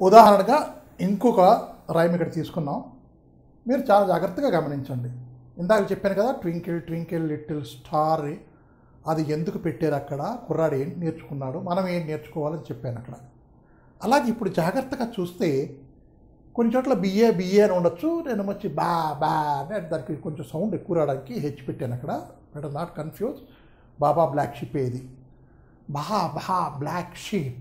ఉదాహరణగా ఇంకొక రైమ్ ఇక్కడ తీసుకున్నాం. మీరు చాలా జాగ్రత్తగా గమనించండి. ఇందాక చెప్పాను కదా, ట్వింకిల్ ట్వింకిల్ లిటిల్ స్టార్, అది ఎందుకు పెట్టారు అక్కడ, కుర్రాడు ఏంటి నేర్చుకున్నాడు, మనం ఏంటి నేర్చుకోవాలని చెప్పాను అక్కడ. అలాగే ఇప్పుడు జాగ్రత్తగా చూస్తే కొన్ని చోట్ల బిఏ అని ఉండొచ్చు, నేను వచ్చి బా అని దానికి కొంచెం సౌండ్ ఎక్కువ రావడానికి హెచ్ పెట్టాను అక్కడ. But not confuse. Baa baa black sheep ఏది, బా బ్లాక్ షీప్.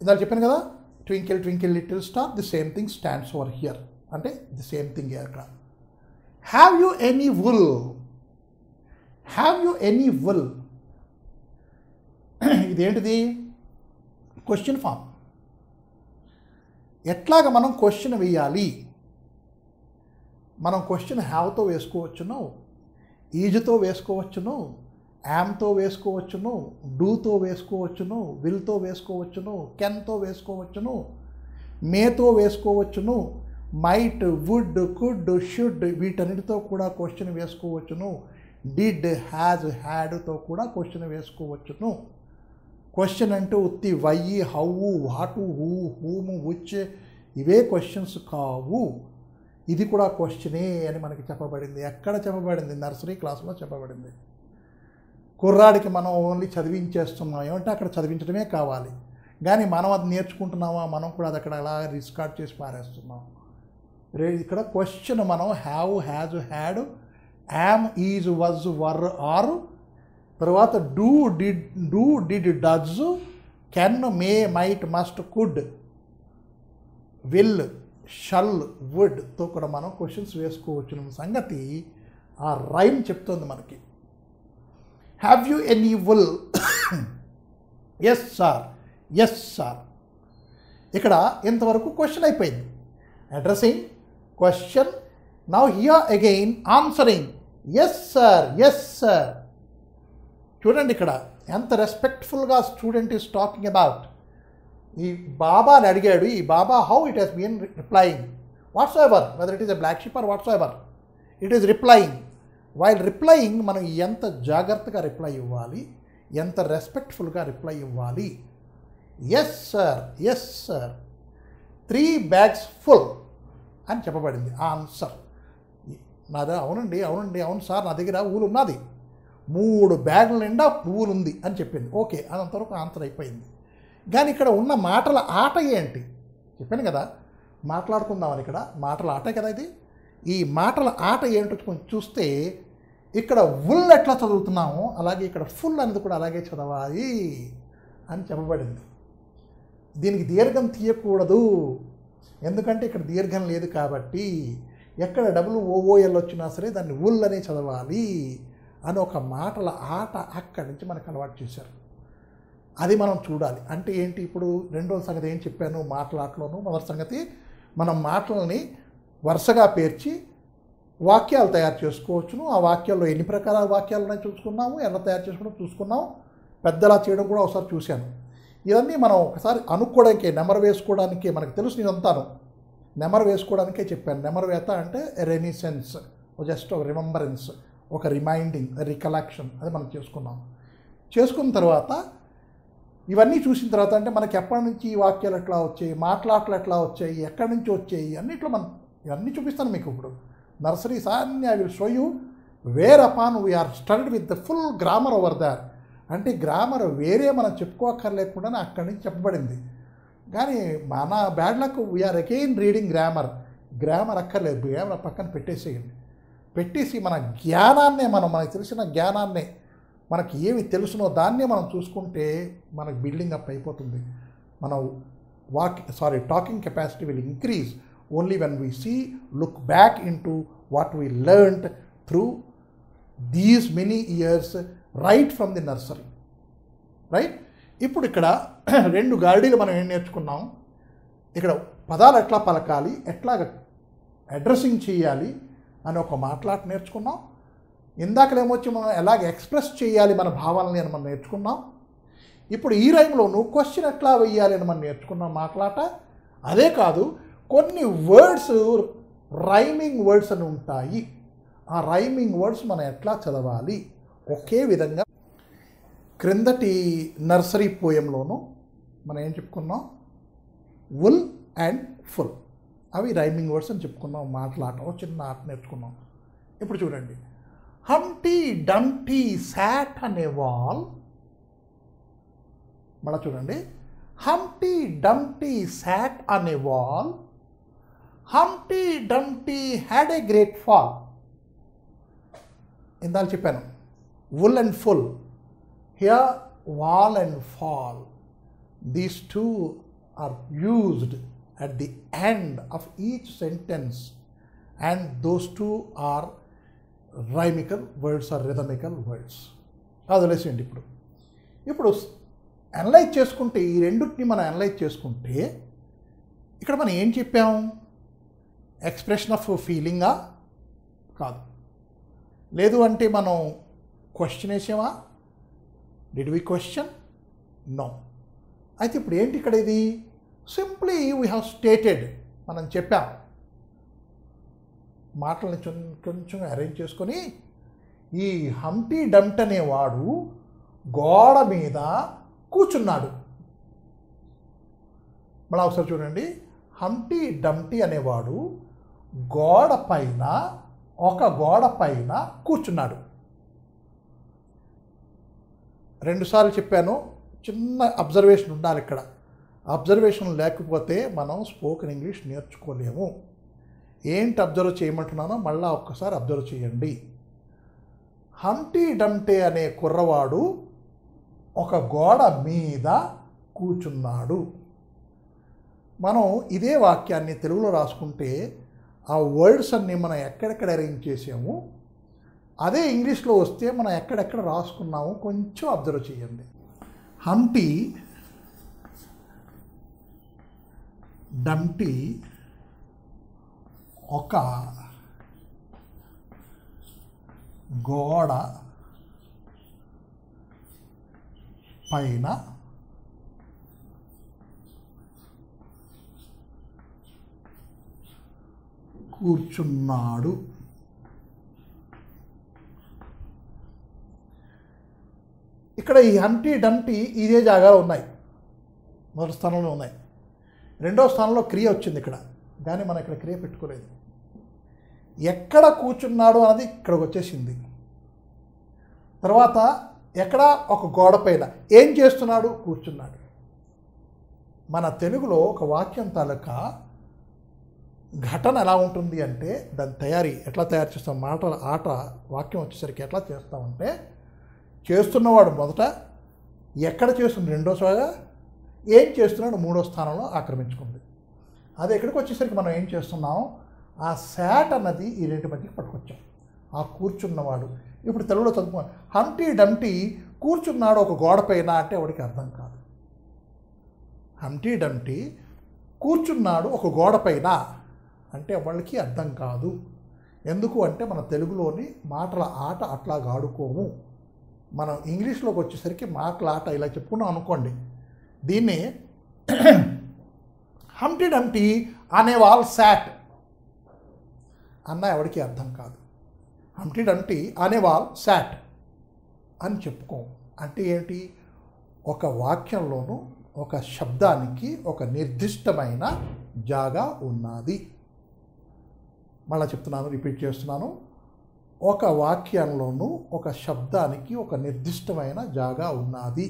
ఇందాక చెప్పాను కదా, twinkle twinkle little star, the same thing stands over here, అంటే ది సేమ్ థింగ్ అక్కడ. Have you any wool, have you any wool, ఇదేంటిది? Question form. ఎట్లాగ మనం question వేయాలి? మనం క్వశ్చన్ హ్యావ్తో వేసుకోవచ్చును, ఈజ్తో వేసుకోవచ్చును, యామ్తో వేసుకోవచ్చును, డూతో వేసుకోవచ్చును, విల్తో వేసుకోవచ్చును, కెన్తో వేసుకోవచ్చును, మేతో వేసుకోవచ్చును, మైట్, వుడ్, కుడ్, షుడ్, వీటన్నిటితో కూడా క్వశ్చన్ వేసుకోవచ్చును. డిడ్, హ్యాజ్, హ్యాడ్తో కూడా క్వశ్చన్ వేసుకోవచ్చును. క్వశ్చన్ అంటే ఉత్తి వై, హౌ, వాటు, హూ, హూము, విచ్, ఇవే క్వశ్చన్స్ కావు. ఇది కూడా క్వశ్చనే అని మనకి చెప్పబడింది. ఎక్కడ చెప్పబడింది? నర్సరీ క్లాసులో చెప్పబడింది. కుర్రాడికి మనం ఓన్లీ చదివించేస్తున్నాం, ఏమంటే అక్కడ చదివించడమే కావాలి, కానీ మనం అది నేర్చుకుంటున్నామా? మనం కూడా అది అక్కడ అలా రిస్కార్డ్ చేసి పారేస్తున్నాం. ఇక్కడ క్వశ్చన్ మనం have, has, had, am, is, was, were, are, తర్వాత do, did, does, can, may, might, must, could, will, shall, వుడ్తో కూడా మనం క్వశ్చన్స్ వేసుకోవచ్చు సంగతి ఆ రైమ్ చెప్తుంది మనకి. Have you any wool, yes sir, yes sir. ఇక్కడ ఇంతవరకు క్వశ్చన్ అయిపోయింది. Addressing, question. Now here again answering, yes sir, yes sir. చూడండి ఇక్కడ ఎంత రెస్పెక్ట్ఫుల్గా స్టూడెంట్ ఈస్ టాకింగ్ అబౌట్. ఈ బాబాని అడిగాడు, ఈ బాబా how it has been replying whatsoever, whether it is a black sheep or whatsoever, it is replying. While replying మనం ఎంత జాగ్రత్తగా రిప్లై ఇవ్వాలి, ఎంత రెస్పెక్ట్ఫుల్గా రిప్లై ఇవ్వాలి. Yes sir, yes sir, 3 bags full అని చెప్పబడింది ఆన్సర్. నాదా అవునండి, అవునండి, అవును సార్, నా దగ్గర ఊలు ఉన్నది, 3 బ్యాగుల నిండా పువ్వులు ఉంది అని చెప్పింది. ఓకే, అదంతవరకు ఆన్సర్ అయిపోయింది. కానీ ఇక్కడ ఉన్న మాటల ఆట ఏంటి చెప్పాను కదా, మాట్లాడుకుందామని. ఇక్కడ మాటల ఆటే కదా ఇది. ఈ మాటల ఆట ఏంటో కొంచెం చూస్తే ఇక్కడ వుల్ ఎట్లా చదువుతున్నామో అలాగే ఇక్కడ ఫుల్ అనేది కూడా అలాగే చదవాలి అని చెప్పబడింది. దీనికి దీర్ఘం తీయకూడదు, ఎందుకంటే ఇక్కడ దీర్ఘం లేదు కాబట్టి. ఎక్కడ WOOL వచ్చినా సరే దాన్ని వుల్ అనే చదవాలి అని ఒక మాటల ఆట అక్కడి నుంచి మనకు అలవాటు చేశారు. అది మనం చూడాలి. అంటే ఏంటి? ఇప్పుడు రెండో సంగతి ఏం చెప్పాను మాటలాటలోను. మొదటి సంగతి మనం మాటలని వరుసగా పేర్చి వాక్యాలు తయారు చేసుకోవచ్చును. ఆ వాక్యాల్లో ఎన్ని ప్రకారాల వాక్యాలు ఉన్నాయో చూసుకున్నాము, ఎలా తయారు చేసుకోవడం చూసుకున్నాము, పెద్దలా చేయడం కూడా ఒకసారి చూశాను. ఇవన్నీ మనం ఒకసారి అనుకోవడానికే, నెమరు వేసుకోవడానికే, మనకు తెలుసు ఇదంతాను నెమరు వేసుకోవడానికే చెప్పాను. నెమరు వేత అంటే రెనిసెన్స్, జస్ట్ ఒక రిమెంబరెన్స్, ఒక రిమైండింగ్, రికలెక్షన్, అది మనం చేసుకున్నాం. చేసుకున్న తర్వాత ఇవన్నీ చూసిన తర్వాత అంటే మనకి ఎప్పటి నుంచి ఈ వాక్యాలు ఎట్లా వచ్చాయి, మాట్లాటలు ఎట్లా వచ్చాయి, ఎక్కడి నుంచి వచ్చాయి, అన్నిట్లో మనం ఇవన్నీ చూపిస్తాను మీకు. ఇప్పుడు నర్సరీస్ అన్ని I will show you whereupon we are studied with the full grammar over there. అంటే గ్రామర్ వేరే మనం చెప్పుకోక్కర్లేకుండానే అక్కడి నుంచి చెప్పబడింది. కానీ మన bad luck we are again reading grammar అక్కర్లేదు, గ్రామర్ పక్కన పెట్టేసేయండి. పెట్టేసి మన జ్ఞానాన్నే మనకు తెలిసిన జ్ఞానాన్నే, మనకి ఏమి తెలుసునో దాన్నే మనం చూసుకుంటే మనకు బిల్డింగ్ అప్ అయిపోతుంది. మన talking capacity will increase only when we look back in to what we learned through these many years right from the nursery. Right. ఇప్పుడు ఇక్కడ 2 గాడిలు మనం ఏం నేర్చుకున్నాం, ఇక్కడ పదాలు ఎట్లా పలకాలి, ఎట్లా అడ్రస్సింగ్ చేయాలి అని ఒక మాట్లాట నేర్చుకున్నాం. ఇందాకలేమొచ్చి మనం ఎలాగ ఎక్స్ప్రెస్ చేయాలి మన భావాలని అని మనం నేర్చుకున్నాం. ఇప్పుడు ఈ రైమ్లోనూ క్వశ్చన్ ఎట్లా వేయాలి అని మనం నేర్చుకున్నాం మాట్లాట. అదే కాదు, కొన్ని వర్డ్స్ రైమింగ్ వర్డ్స్ అని ఉంటాయి. ఆ రైమింగ్ వర్డ్స్ మనం ఎట్లా చదవాలి ఒకే విధంగా. క్రిందటి నర్సరీ పోయంలోనూ మనం ఏం చెప్పుకున్నాం, వుల్ అండ్ ఫుల్. అవి రైమింగ్ వర్డ్స్ అని చెప్పుకున్నాం. మాటలాట, చిన్న ఆట నేర్చుకున్నాం. ఇప్పుడు చూడండి, హంటీ డంటీ సాట్ అనే వాల్. మళ్ళీ చూడండి, హంటీ Dumpty sat on a wall, Humpty Dumpty had a great fall. ఇందాక చెప్పాను wool and full. Here wall and fall, these two are used at the end of each sentence, and those two are rhymical words or rhythmical words. వదిలేసేయండి. ఇప్పుడు analyse చేసుకుంటే, ఈ రెండింటిని మనం analyse చేసుకుంటే ఇక్కడ మనం ఏం చెప్పాం? ఎక్స్ప్రెషన్ ఆఫ్ ఫీలింగా? కాదు. లేదు అంటే మనం క్వశ్చన్ వేసామా? Did we question? నో. అయితే ఇప్పుడు ఏంటి ఇక్కడ? ఇది సింప్లీ వీ హ్యావ్ స్టేటెడ్, మనం చెప్పాం. మాటలని కొంచెం అరేంజ్ చేసుకొని, ఈ హంటీ డంప్ట్ అనేవాడు గోడ మీద కూర్చున్నాడు. మళ్ళీ ఒకసారి చూడండి, హంటీ డంప్టీ అనేవాడు గోడ పైన, ఒక గోడ పైన కూర్చున్నాడు. రెండుసార్లు చెప్పాను. చిన్న అబ్జర్వేషన్ ఉండాలి ఇక్కడ. అబ్జర్వేషన్ లేకపోతే మనం స్పోకెన్ ఇంగ్లీష్ నేర్చుకోలేము. ఏంటి అబ్జర్వ్ చేయమంటున్నానో మళ్ళీ ఒక్కసారి అబ్జర్వ్ చేయండి. హంటీ డంప్టీ అనే కుర్రవాడు ఒక గోడ మీద కూర్చున్నాడు. మనం ఇదే వాక్యాన్ని తెలుగులో రాసుకుంటే ఆ వర్డ్స్ అన్నీ మనం ఎక్కడెక్కడ అరేంజ్ చేసాము, అదే ఇంగ్లీష్లో వస్తే మనం ఎక్కడెక్కడ రాసుకున్నాము కొంచెం అబ్జర్వ్ చేయండి. హంటీ డంప్టీ ఒక గోడ పైన కూర్చున్నాడు. ఇక్కడ ఈ హంటీ డంప్టీ ఇదే జాగాలో ఉన్నాయి, మొదటి స్థానంలో ఉన్నాయి. రెండో స్థానంలో క్రియ వచ్చింది ఇక్కడ, కానీ మనం ఇక్కడ క్రియ పెట్టుకోలేదు. ఎక్కడ కూర్చున్నాడు అన్నది ఇక్కడికి వచ్చేసింది. తర్వాత ఎక్కడ? ఒక గోడ పైన. ఏం చేస్తున్నాడు? కూర్చున్నాడు. మన తెలుగులో ఒక వాక్యం తాలూకా ఘటన ఎలా ఉంటుంది అంటే, దాని తయారీ ఎట్లా తయారు చేస్తాం, మాటల ఆట వాక్యం వచ్చేసరికి ఎట్లా చేస్తామంటే, చేస్తున్నవాడు మొదట, ఎక్కడ చేస్తుంది రెండోసారిగా, ఏం చేస్తున్నాడు మూడో స్థానంలో ఆక్రమించుకుంది. అది ఎక్కడికి వచ్చేసరికి మనం ఏం చేస్తున్నాం, ఆ శాట్ అన్నది ఈ రెంటి మధ్యకి పట్టుకొచ్చాం. ఆ కూర్చున్నవాడు. ఇప్పుడు తెలుగులో చదువుకో, హంటీ డంప్టీ కూర్చున్నాడు ఒక గోడ పైన అంటే వాడికి అర్థం కాదు. హంటీ డంప్టీ కూర్చున్నాడు ఒక గోడ పైన అంటే వాళ్ళకి అర్థం కాదు. ఎందుకు అంటే మన తెలుగులోని మాటల ఆట అట్లా ఆడుకోము. మనం ఇంగ్లీష్లోకి వచ్చేసరికి మాటల ఆట ఇలా చెప్పుకున్నాం అనుకోండి. దీన్ని హంటీ డంప్టీ అనే వాల్ శాట్ అన్న ఎవరికి అర్థం కాదు. హంటీ డంప్టీ అనే వాల్ శాట్ అని చెప్పుకోం. అంటే ఏంటి, ఒక వాక్యంలోనూ ఒక శబ్దానికి ఒక నిర్దిష్టమైన జాగా ఉన్నది. మళ్ళీ చెప్తున్నాను, రిపీట్ చేస్తున్నాను. ఒక వాక్యంలోనూ ఒక శబ్దానికి ఒక నిర్దిష్టమైన జాగా ఉన్నది.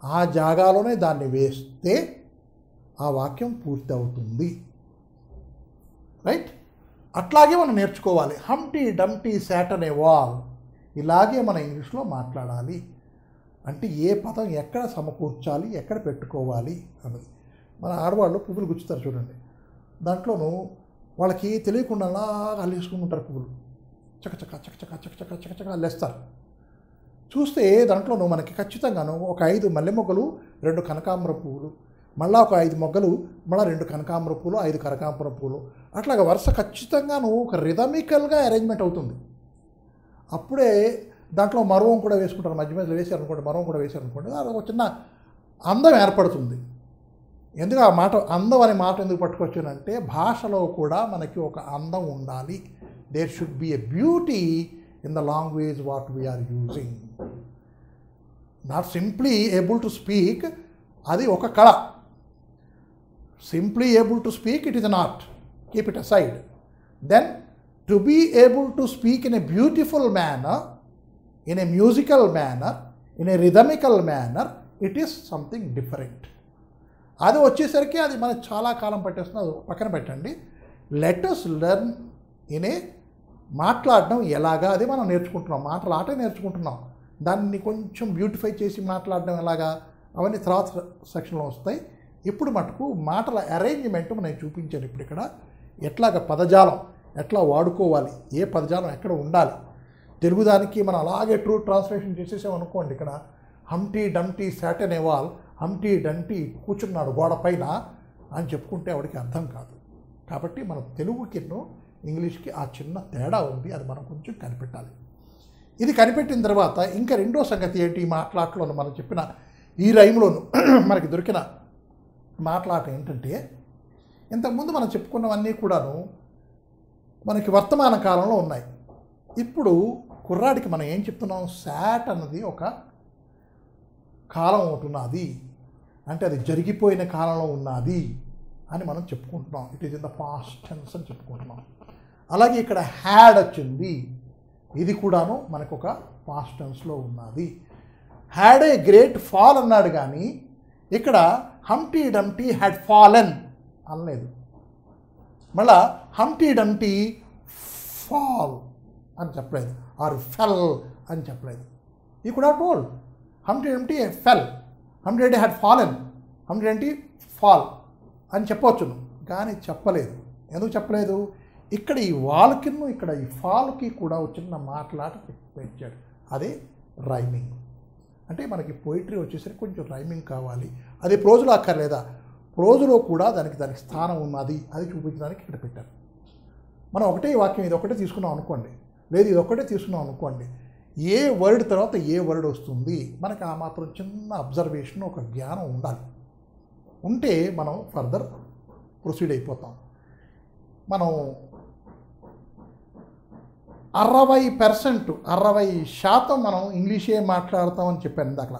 ఆ జాగాలోనే దాన్ని వేస్తే ఆ వాక్యం పూర్తి అవుతుంది. రైట్? అట్లాగే మనం నేర్చుకోవాలి. హంటీ డంప్టీ శాట్ అనే వాల్, ఇలాగే మన ఇంగ్లీష్లో మాట్లాడాలి. అంటే ఏ పదం ఎక్కడ సమకూర్చాలి, ఎక్కడ పెట్టుకోవాలి అన్నది. మన ఆడవాళ్ళు పువ్వులు గుచ్చుతారు చూడండి, దాంట్లోనూ వాళ్ళకి తెలియకుండా అలా అల్లేసుకుంటారు పువ్వులు. చకచక చకచక చకచక చకచక అల్లేస్తారు. చూస్తే దాంట్లోనూ మనకి ఖచ్చితంగాను ఒక 5 మల్లె మొగ్గలు, 2 కనకాంబర పువ్వులు, మళ్ళీ ఒక 5 మొగ్గలు, మళ్ళీ 2 కనకాంబర పువ్వులు, 5 కనకాంబర పువ్వులు, అట్లాగా వరుస ఖచ్చితంగాను ఒక రిథమికల్గా అరేంజ్మెంట్ అవుతుంది. అప్పుడే దాంట్లో మరవం కూడా వేసుకుంటారు, మధ్య మధ్యలో వేసారనుకోండి, మరవం కూడా వేసారనుకోండి, అది ఒక చిన్న అందం ఏర్పడుతుంది. ఎందుకు ఆ మాట అందం అనే మాట ఎందుకు పట్టుకొచ్చానంటే, భాషలో కూడా మనకి ఒక అందం ఉండాలి. There should be a beauty in the language what we're using. Not simply able to speak, అది ఒక కళ. Simply able to speak, it is an art, keep it aside. Then to be able to speak in a beautiful manner, in a musical manner, in a rhythmical manner, it is something different. అది వచ్చేసరికి అది మనకు చాలా కాలం పట్టేస్తుంది, అది పక్కన పెట్టండి. Let us learn in a మాట్లాడడం ఎలాగా, అది మనం నేర్చుకుంటున్నాం, మాటలాటే నేర్చుకుంటున్నాం. దాన్ని కొంచెం బ్యూటిఫై చేసి మాట్లాడడం ఎలాగా, అవన్నీ తర్వాత సెక్షన్లో వస్తాయి. ఇప్పుడు మటుకు మాటల అరేంజ్మెంట్ నేను చూపించాను. ఇప్పుడు ఇక్కడ ఎట్లాగ పదజాలం ఎట్లా వాడుకోవాలి, ఏ పదజాలం ఎక్కడ ఉండాలి. తెలుగు దానికి మనం అలాగే ట్రూ ట్రాన్స్లేషన్ చేసేసాం అనుకోండి. ఇక్కడ హంటీ డంటీ సాట్ ఎన్ ఎ వాల్, హంటీ డంటీ కూర్చున్నాడు గోడ పైన అని చెప్పుకుంటే ఆవిడకి అర్థం కాదు. కాబట్టి మన తెలుగుకిను ఇంగ్లీష్కి ఆ చిన్న తేడా ఉంది, అది మనం కొంచెం కనిపెట్టాలి. ఇది కనిపెట్టిన తర్వాత ఇంకా రెండో సంగతి ఏంటి, ఈ మాట్లాటలోను మనం చెప్పిన ఈ రైమ్లోను మనకి దొరికిన మాట్లాట ఏంటంటే, ఇంతకుముందు మనం చెప్పుకున్నవన్నీ కూడాను మనకి వర్తమాన కాలంలో ఉన్నాయి. ఇప్పుడు కుర్రాడికి మనం ఏం చెప్తున్నాం, శాట్ అన్నది ఒక కాలం ఒకటి ఉన్నది, అంటే అది జరిగిపోయిన కాలంలో ఉన్నది అని మనం చెప్పుకుంటున్నాం. It is in the past tense అని చెప్పుకుంటున్నాం. అలాగే ఇక్కడ హ్యాడ్ వచ్చింది, ఇది కూడాను మనకు ఒక పాస్ట్ టెన్స్లో ఉన్నది. హ్యాడ్ ఏ గ్రేట్ ఫాల్ అన్నాడు, కానీ ఇక్కడ హంటీ డంటీ హ్యాడ్ ఫాలెన్ అనలేదు. మళ్ళా హంటీ డంటీ ఫాల్ అని చెప్పలేదు, ఆర్ ఫెల్ అని చెప్పలేదు. He could have told Humpty Dumpty fell, Humpty Dumpty had fallen, Humpty Dumpty fall అని చెప్పవచ్చును, కానీ చెప్పలేదు. ఎందుకు చెప్పలేదు, ఇక్కడ ఈ వాల్కిను ఇక్కడ ఈ ఫాల్కి కూడా చిన్న మాట్లాట పెంచాడు. అదే రైమింగ్. అంటే మనకి పోయిటరీ వచ్చేసరికి కొంచెం రైమింగ్ కావాలి. అది ప్రోజులో అక్కర్లేదా, ప్రోజులో కూడా దానికి స్థానం ఉన్నది, అది చూపించడానికి ఇక్కడ పెట్టారు. మనం ఒకటే వాక్యం ఇది ఒకటే తీసుకున్నాం అనుకోండి, లేదు ఇది ఒకటే తీసుకున్నాం అనుకోండి, ఏ వర్డ్ తర్వాత ఏ వర్డ్ వస్తుంది మనకి ఆ మాత్రం చిన్న అబ్జర్వేషన్, ఒక జ్ఞానం ఉండాలి. ఉంటే మనం ఫర్దర్ ప్రొసీడ్ అయిపోతాం. మనం 60% మనం ఇంగ్లీషే మాట్లాడతామని చెప్పాను ఇందాక.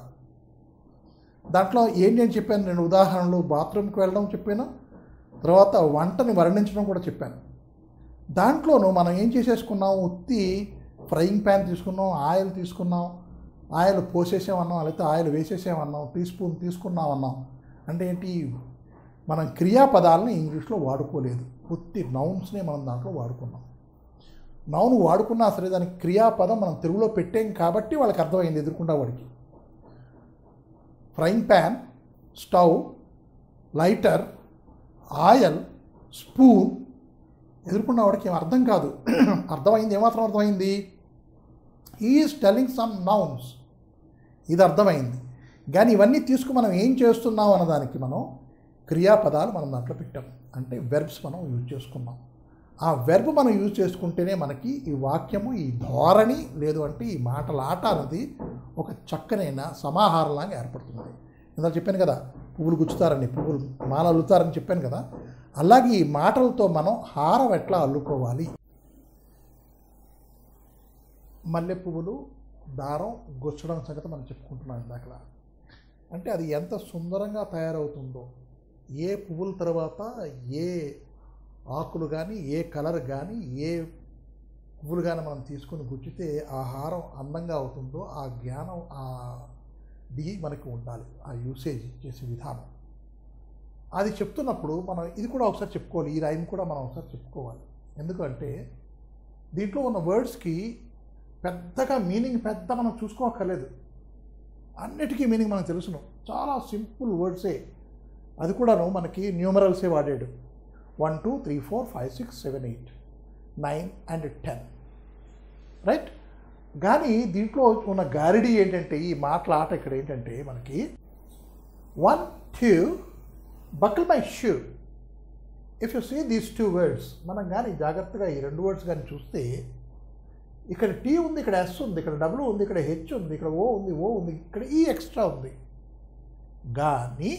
దాంట్లో ఏంటి చెప్పాను, 2 ఉదాహరణలు, బాత్రూమ్కి వెళ్ళడం చెప్పాను, తర్వాత వంటని వర్ణించడం కూడా చెప్పాను. దాంట్లోనూ మనం ఏం చేసేసుకున్నాం, ఉత్తి ఫ్రైయింగ్ ప్యాన్ తీసుకున్నాం, ఆయిల్ తీసుకున్నాం, ఆయిల్ పోసేసామన్నాం, లేకపోతే ఆయిల్ వేసేసామన్నాం, టీ స్పూన్ తీసుకున్నామన్నాం. అంటే ఏంటి, మనం క్రియాపదాలని ఇంగ్లీష్లో వాడుకోలేదు, ఉత్తి నౌన్స్నే మనం దాంట్లో వాడుకున్నాం. నౌన్ వాడుకున్నా సరే దానికి క్రియాపదం మనం తెలుగులో పెట్టాం కాబట్టి వాళ్ళకి అర్థమైంది ఎదుర్కొంటా వాడికి. Frying pan, stove, lighter, oil, spoon ఎదుర్కొన్న వాడికి ఏం అర్థం కాదు. అర్థమైంది, ఏమాత్రం అర్థమైంది, ఈజ్ టెల్లింగ్ సమ్ నౌన్స్, ఇది అర్థమైంది. కానీ ఇవన్నీ తీసుకు మనం ఏం చేస్తున్నాం అన్నదానికి మనం క్రియాపదాలు మనం దాంట్లో పెట్టాం, అంటే వెర్బ్స్ మనం యూజ్ చేసుకున్నాం. ఆ వెర్బ్ మనం యూజ్ చేసుకుంటేనే మనకి ఈ వాక్యము, ఈ ధోరణి, లేదు అంటే ఈ మాటలాట అనేది ఒక చక్కనైన సమాహారంలాగా ఏర్పడుతుంది. ఇందాక చెప్పాను కదా, పువ్వులు గుచ్చుతారని, పువ్వులు మాల అల్లుతారని చెప్పాను కదా, అలాగే ఈ మాటలతో మనం హారం ఎట్లా అల్లుకోవాలి. మల్లె పువ్వులు దారం గుచ్చడం సంగతి మనం చెప్పుకుంటున్నాం ఇందాక. అంటే అది ఎంత సుందరంగా తయారవుతుందో, ఏ పువ్వుల తర్వాత ఏ ఆకులు కానీ, ఏ కలర్ కానీ, ఏ పువ్వులు కానీ మనం తీసుకొని గుచ్చితే ఆ హారం అందంగా అవుతుందో, ఆ జ్ఞానం ది మనకి ఉండాలి, ఆ యూసేజ్ చేసే విధానం. అది చెప్తున్నప్పుడు మనం ఇది కూడా ఒకసారి చెప్పుకోవాలి, ఈ రైమ్ కూడా మనం ఒకసారి చెప్పుకోవాలి. ఎందుకంటే దీంట్లో ఉన్న వర్డ్స్కి పెద్దగా మీనింగ్ మనం చూసుకోక్కర్లేదు, అన్నిటికీ మీనింగ్ మనకు తెలుసును. చాలా సింపుల్ వర్డ్సే, అది కూడాను మనకి న్యూమరల్సే వాడాడు. 1 2 3 4 5 6 7 8 9 and 10, రైట్. కానీ దీంట్లో ఉన్న గారిడీ ఏంటంటే, ఈ మాటలాట ఇక్కడ ఏంటంటే మనకి 1 2 buckle my shoe. If you see these 2 words, మనం కానీ జాగ్రత్తగా ఈ 2 words కానీ చూస్తే, ఇక్కడ టీ ఉంది, ఇక్కడ ఎస్ ఉంది, ఇక్కడ డబ్ల్యూ ఉంది, ఇక్కడ హెచ్ ఉంది, ఇక్కడ ఓ ఉంది, ఇక్కడ ఈ ఎక్స్ట్రా ఉంది. కానీ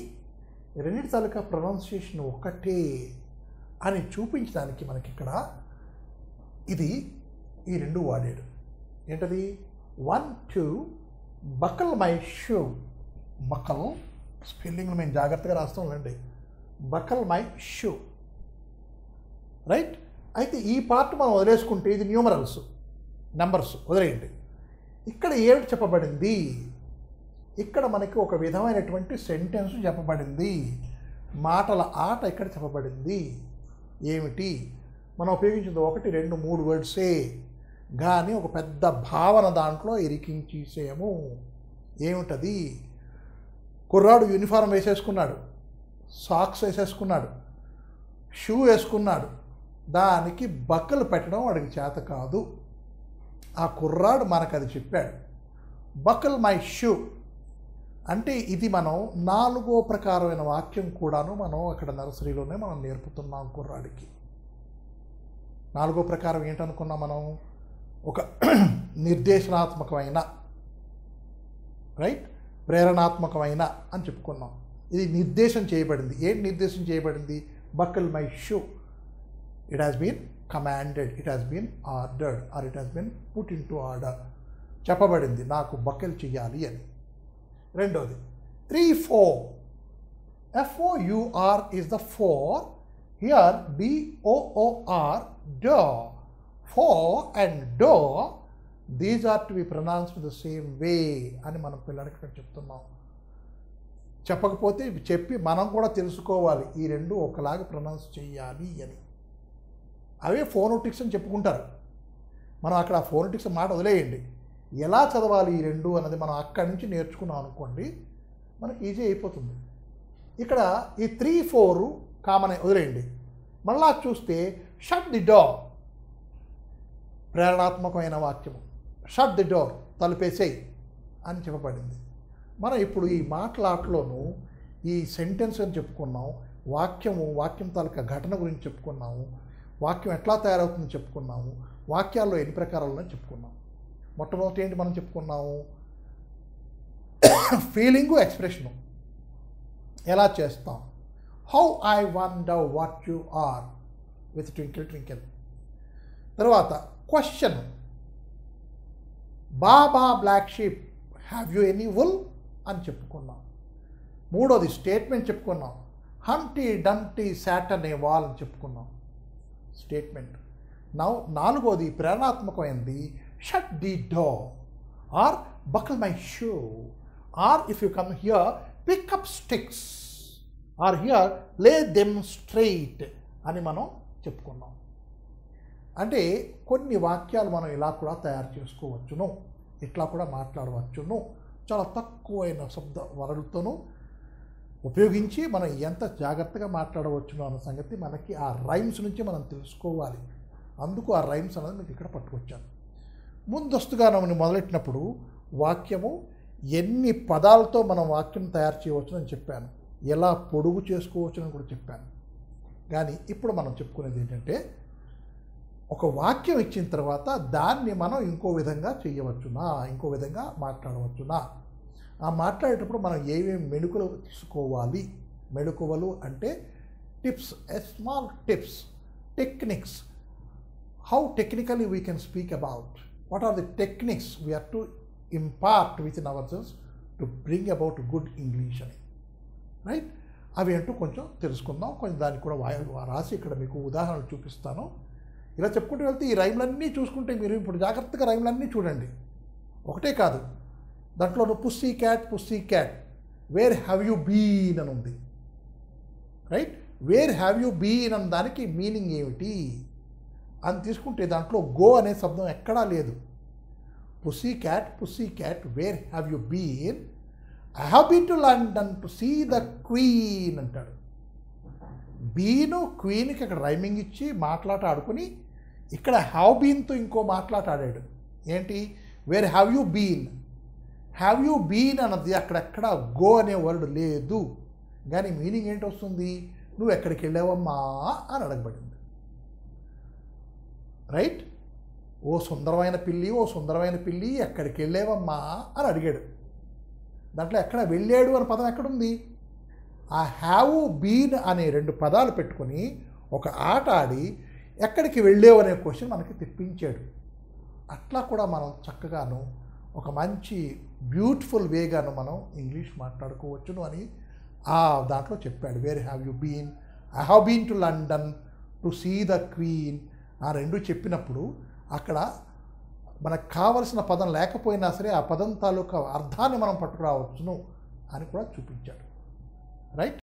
రెండింటి తాలూకా ప్రొనౌన్సియేషన్ ఒకటే అని చూపించడానికి మనకి ఇక్కడ ఇది ఈ 2 వాడాడు. ఏంటది, 1 2 buckle my shoe. బక్కల్ స్పెల్లింగ్లు మేము జాగ్రత్తగా రాస్తాంలేండి, బకల్ మై షూ. రైట్? అయితే ఈ పార్ట్ మనం వదిలేసుకుంటే ఇది న్యూమరల్స్, నెంబర్స్ వదిలేయండి. ఇక్కడ ఏమిటి చెప్పబడింది? ఇక్కడ మనకి ఒక విధమైనటువంటి సెంటెన్స్ చెప్పబడింది, మాటల ఆట ఇక్కడ చెప్పబడింది. ఏమిటి? మనం ఉపయోగించింది 1, 2, 3 వర్డ్సే, కానీ ఒక పెద్ద భావన దాంట్లో ఇరికించేసేము. ఏమిటది? కుర్రాడు యూనిఫారం వేసేసుకున్నాడు, సాక్స్ వేసేసుకున్నాడు, షూ వేసుకున్నాడు, దానికి బక్కలు పెట్టడం వాడికి చేత కాదు. ఆ కుర్రాడు మనకు అది చెప్పాడు, బకల్ మై షూ అంటే ఇది మనం 4వ ప్రకారమైన వాక్యం కూడాను మనం అక్కడ నర్సరీలోనే మనం నేర్పుతున్నాం కుర్రాడికి. 4వ ప్రకారం ఏంటనుకున్నాం మనం? ఒక నిర్దేశనాత్మకమైన, రైట్, ప్రేరణాత్మకమైన అని చెప్పుకున్నాం. ఇది నిర్దేశం చేయబడింది. ఏంటి నిర్దేశం చేయబడింది? Buckle my shoe. It has been commanded, it has been ordered or it has been put in to order. చెప్పబడింది నాకు బకెల్ చెయ్యాలి అని. రెండోది 3, 4. FOUR is the 4. Here DOOR, door. 4 and door, these are to be pronounced the same way అని మనం పిల్లలకి ఇక్కడ చెప్తున్నాం. చెప్పకపోతే చెప్పి మనం కూడా తెలుసుకోవాలి, ఈ రెండు ఒకలాగా ప్రొనౌన్స్ చేయాలి అని. అవే ఫోనోటిక్స్ అని చెప్పుకుంటారు. మనం అక్కడ ఆ ఫోనోటిక్స్ మాట వదిలేయండి. ఎలా చదవాలి ఈ రెండు అన్నది మనం అక్కడి నుంచి నేర్చుకున్నాం అనుకోండి, మనకి ఈజీ అయిపోతుంది. ఇక్కడ ఈ 3, 4 కామన్ వదిలేయండి. మళ్ళా చూస్తే షట్ ది డోర్, ప్రేరణాత్మకమైన వాక్యము. షట్ ది డోర్, తలుపేసేయి అని చెప్పబడింది. మనం ఇప్పుడు ఈ మాటలాటలోనూ ఈ సెంటెన్స్ అని చెప్పుకున్నాం, వాక్యం తాలూకా ఘటన గురించి చెప్పుకున్నాము, వాక్యం ఎట్లా తయారవుతుందని చెప్పుకున్నాము, వాక్యాల్లో ఎన్ని ప్రకారాలను చెప్పుకున్నాం. మొట్టమొదటి ఏంటి మనం చెప్పుకున్నాము? ఫీలింగు, ఎక్స్ప్రెషను ఎలా చేస్తాం. How I wonder what you are with twinkle twinkle. తర్వాత question, baa baa black sheep have you any wool అని చెప్పుకున్నాం. మూడోది స్టేట్మెంట్ చెప్పుకున్నాం, హంటీ డంటీ శాటన్ ఏ వాల్ అని చెప్పుకున్నాం, స్టేట్మెంట్. నాలుగోది ప్రేరణాత్మకమైనది, shut the door or buckle my shoe or if you come here pick up sticks or here lay them straight అని మనం చెప్పుకున్నాం. అంటే కొన్ని వాక్యాలు మనం ఇలా కూడా తయారు చేసుకోవచ్చును, ఇట్లా కూడా మాట్లాడవచ్చును. చాలా తక్కువైన శబ్ద వరలతోనూ ఉపయోగించి మనం ఎంత జాగ్రత్తగా మాట్లాడవచ్చును అన్న సంగతి మనకి ఆ రైమ్స్ నుంచి మనం తెలుసుకోవాలి. అందుకు ఆ రైమ్స్ అనేది మీకు ఇక్కడ పట్టుకొచ్చాను. ముందస్తుగా మనం మొదలెట్టినప్పుడు వాక్యము ఎన్ని పదాలతో మనం వాక్యం తయారు చేయవచ్చునని చెప్పాను, ఎలా పొడుగు చేసుకోవచ్చునని కూడా చెప్పాను. కానీ ఇప్పుడు మనం చెప్పుకునేది ఏంటంటే, ఒక వాక్యం ఇచ్చిన తర్వాత దాన్ని మనం ఇంకో విధంగా చేయవచ్చునా, ఇంకో విధంగా మాట్లాడవచ్చునా. ఆ మాట్లాడేటప్పుడు మనం ఏమేమి మెళుకులు తీసుకోవాలి. మెళుకువలు అంటే tips, small tips, techniques. How technically we can speak about, what are the techniques we have to impart within ourselves to bring about good English అని, రైట్? అవి ఏంటో కొంచెం తెలుసుకుందాం. కొంచెం దానికి కూడా రాసి ఇక్కడ మీకు ఉదాహరణలు చూపిస్తాను. ఇలా చెప్పుకుంటూ వెళ్తే ఈ రైమ్లన్నీ చూసుకుంటే మీరు ఇప్పుడు జాగ్రత్తగా రైమ్లన్నీ చూడండి, ఒకటే కాదు. దాంట్లో pussy cat where have you been అని ఉంది, right? Where have you been అన్న దానికి మీనింగ్ ఏమిటి అని తీసుకుంటే దాంట్లో గో అనే శబ్దం ఎక్కడా లేదు. Pussy cat where have you been, I have been to London to see the queen అంటాడు. బీను క్వీన్కి అక్కడ రైమింగ్ ఇచ్చి మాట్లాట ఆడుకుని ఇక్కడ హ్యావ్ బీన్తో ఇంకో మాట్లాట ఆడాడు. ఏంటి? Where have you been. Have you been అన్నది అక్కడెక్కడ గో అనే వర్డ్ లేదు, కానీ మీనింగ్ ఏంటి వస్తుంది? నువ్వు ఎక్కడికి వెళ్ళావమ్మా అని అడగబడింది, రైట్? ఓ సుందరమైన పిల్లి ఎక్కడికి వెళ్ళావమ్మా అని అడిగాడు. దాంట్లో ఎక్కడ వెళ్ళాడు అనే పదం ఎక్కడుంది? ఆ హ్యావ్ బీన్ అనే 2 పదాలు పెట్టుకొని ఒక ఆట ఆడి ఎక్కడికి వెళ్ళావు అనే క్వశ్చన్ మనకి తెప్పించాడు. అట్లా కూడా మనం చక్కగాను ఒక మంచి బ్యూటిఫుల్ వేగాను మనం ఇంగ్లీష్ మాట్లాడుకోవచ్చును అని దాంట్లో చెప్పాడు. Where have you been, I have been to London to see the queen. ఆ రెండు చెప్పినప్పుడు అక్కడ మనకు కావలసిన పదం లేకపోయినా సరే ఆ పదం తాలూకా అర్థాన్ని మనం పట్టుకురావచ్చును అని కూడా చూపించాడు. రైట్.